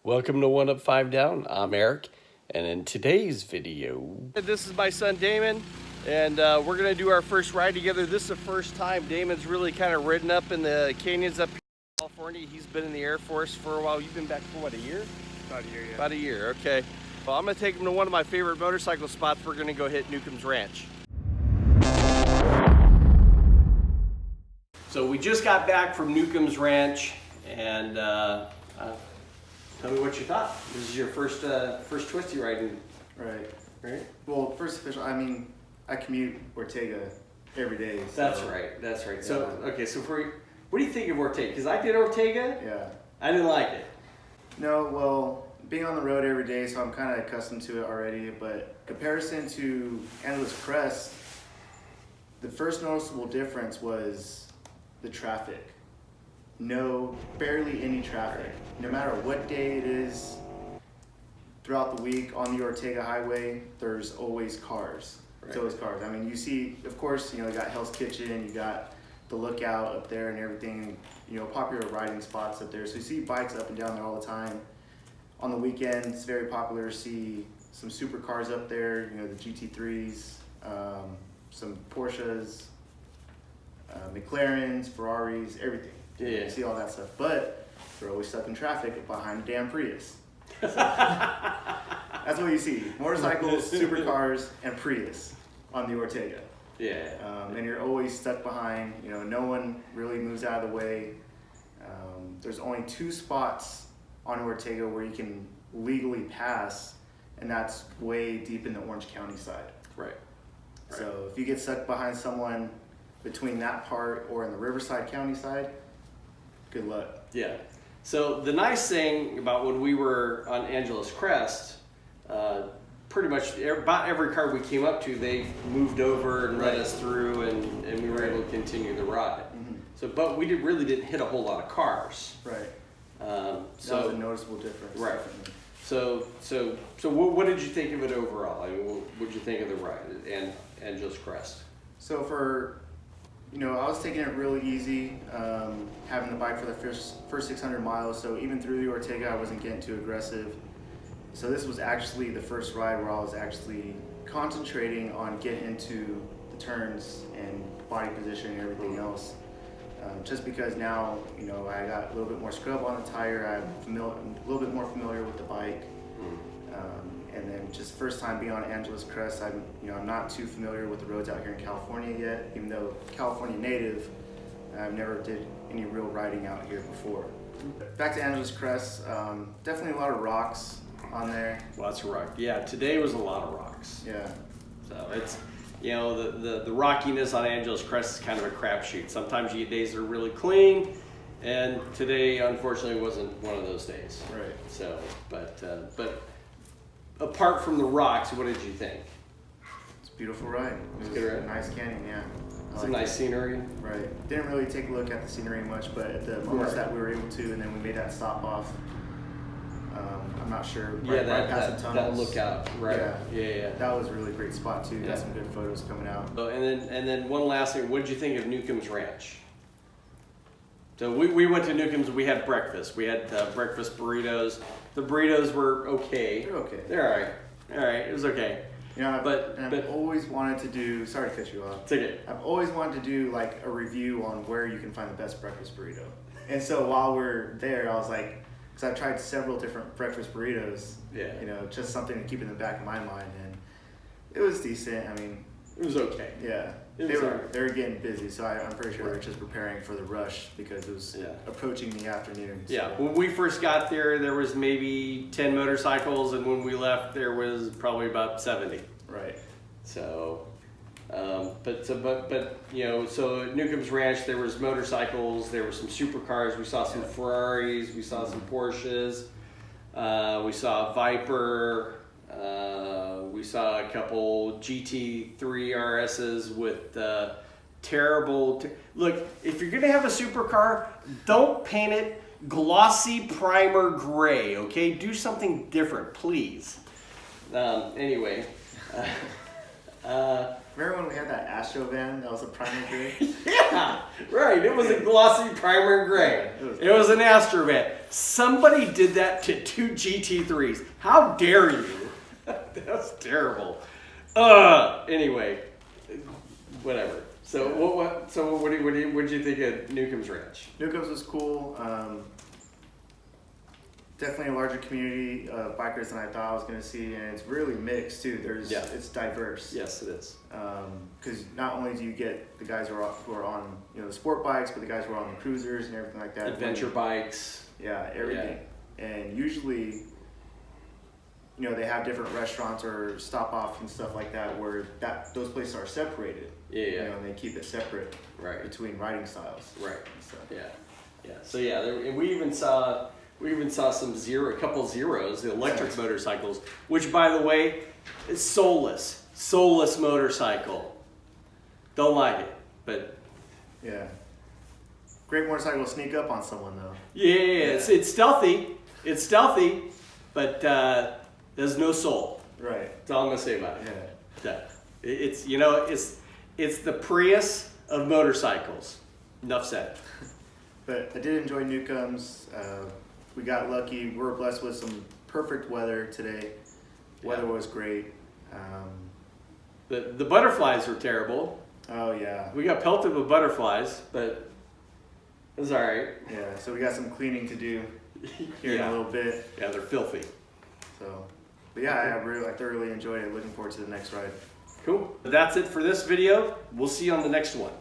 Welcome to 1 Up 5 Down. I'm Eric, and in today's video, this is my son Damon, and we're gonna do our first ride together. This is the first time Damon's really kind of ridden up in the canyons up here in California. He's been in the Air Force for a while. You've been back for what, a year? About a year, yeah. About a year, okay. Well, I'm gonna take him to one of my favorite motorcycle spots. We're gonna go hit Newcomb's Ranch. So we just got back from Newcomb's Ranch, and tell me what you thought. This is your first twisty riding. Right. Well, first official, I commute Ortega every day. So. That's right. Yeah. So, okay, so what do you think of Ortega? Because I did Ortega. Yeah. I didn't like it. No, well, being on the road every day, so I'm kind of accustomed to it already, but comparison to Aneles Crest, the first noticeable difference was the traffic. Barely any traffic. No matter what day it is throughout the week on the Ortega Highway, there's always cars. Right. It's always cars. I mean, you see, of course, you got Hell's Kitchen, you got the Lookout up there and everything, popular riding spots up there. So you see bikes up and down there all the time. On the weekend, it's very popular to see some supercars up there, the GT3s, some Porsches, McLarens, Ferraris, everything. Yeah. You see all that stuff, but they're always stuck in traffic behind a damn Prius. So, that's what you see: motorcycles, supercars, and Prius on the Ortega. Yeah. And you're always stuck behind. No one really moves out of the way. There's only 2 spots on Ortega where you can legally pass, and that's way deep in the Orange County side. Right. So if you get stuck behind someone between that part or in the Riverside County side, good luck. Yeah. So the nice thing about when we were on Aneles Crest, pretty much about every car we came up to, they moved over and let us through, and we were able to continue the ride. Mm-hmm. So, but we really didn't hit a whole lot of cars. Right. So That was a noticeable difference. Right. Definitely. So what did you think of it overall? I mean, what did you think of the ride and Aneles Crest? So I was taking it really easy, having the bike for the first 600 miles. So even through the Ortega, I wasn't getting too aggressive. So this was actually the first ride where I was actually concentrating on getting into the turns and body position and everything else. Just because now, I got a little bit more scrub on the tire, I'm a little bit more familiar with the bike. And then just first time being on Aneles Crest, I'm not too familiar with the roads out here in California yet, even though California native, I've never did any real riding out here before. Back to Aneles Crest, definitely a lot of rocks on there. Lots of rock. Yeah, today was a lot of rocks. Yeah. So it's, the rockiness on Aneles Crest is kind of a crapshoot. Sometimes you get days that are really clean, and today, unfortunately, wasn't one of those days. Right. So, but apart from the rocks, what did you think? It's a beautiful ride. It was good ride. a nice canyon, yeah. Some nice scenery. Right. Didn't really take a look at the scenery much, but at the moments that we were able to, and then we made that stop off. I'm not sure. Right past the tunnels. That lookout. Right. Yeah. That was a really great spot too. Got some good photos coming out. So, and then one last thing. What did you think of Newcomb's Ranch? So we went to Newcomb's. We had breakfast. We had breakfast burritos. The burritos were okay. They're okay. They're all right. All right. It was okay. I've always wanted to do. Sorry to cut you off. It's okay. I've always wanted to do like a review on where you can find the best breakfast burrito. And so while we're there, I was like, because I've tried several different breakfast burritos. Yeah. Just something to keep in the back of my mind, and it was decent. It was okay. Yeah. They were getting busy, so I'm pretty sure they're just preparing for the rush because it was approaching the afternoon. So. Yeah, when we first got there was maybe 10 motorcycles, and when we left, there was probably about 70. Right. So, so at Newcomb's Ranch, there was motorcycles, there were some supercars, we saw some Ferraris, we saw some Porsches, we saw a Viper. We saw a couple GT3 RSs with terrible. Look, if you're gonna have a supercar, don't paint it glossy primer gray. Okay, do something different, please. Anyway, Remember when we had that Astro van that was a primer gray? Yeah, right. It was a glossy primer gray. Yeah, it was an Astro van. Somebody did that to 2 GT3s. How dare you? That's terrible. Anyway, whatever. So what did you think of Newcomb's Ranch? Newcomb's was cool. Definitely a larger community of bikers than I thought I was going to see, and it's really mixed too. It's diverse. Yes, it is. Because not only do you get the guys who are on the sport bikes, but the guys who are on the cruisers and everything like that. Adventure bikes. Yeah, everything. Yeah. And usually, they have different restaurants or stop offs and stuff like that where those places are separated. Yeah. And they keep it separate. Right. Between riding styles. Right. Yeah. So and we even saw a couple zeros, the electric motorcycles, which by the way is soulless motorcycle. Don't like it, but yeah. Great motorcycle to sneak up on someone though. Yeah. It's stealthy. It's stealthy, but there's no soul. Right. That's all I'm gonna say about it. Yeah. It's the Prius of motorcycles. Enough said. But I did enjoy Newcomb's. We got lucky. We were blessed with some perfect weather today. Weather was great. The butterflies were terrible. Oh yeah. We got pelted with butterflies, but it was all right. Yeah. So we got some cleaning to do here in a little bit. Yeah, they're filthy. So, but yeah, I thoroughly enjoyed it. Looking forward to the next ride. Cool. That's it for this video. We'll see you on the next one.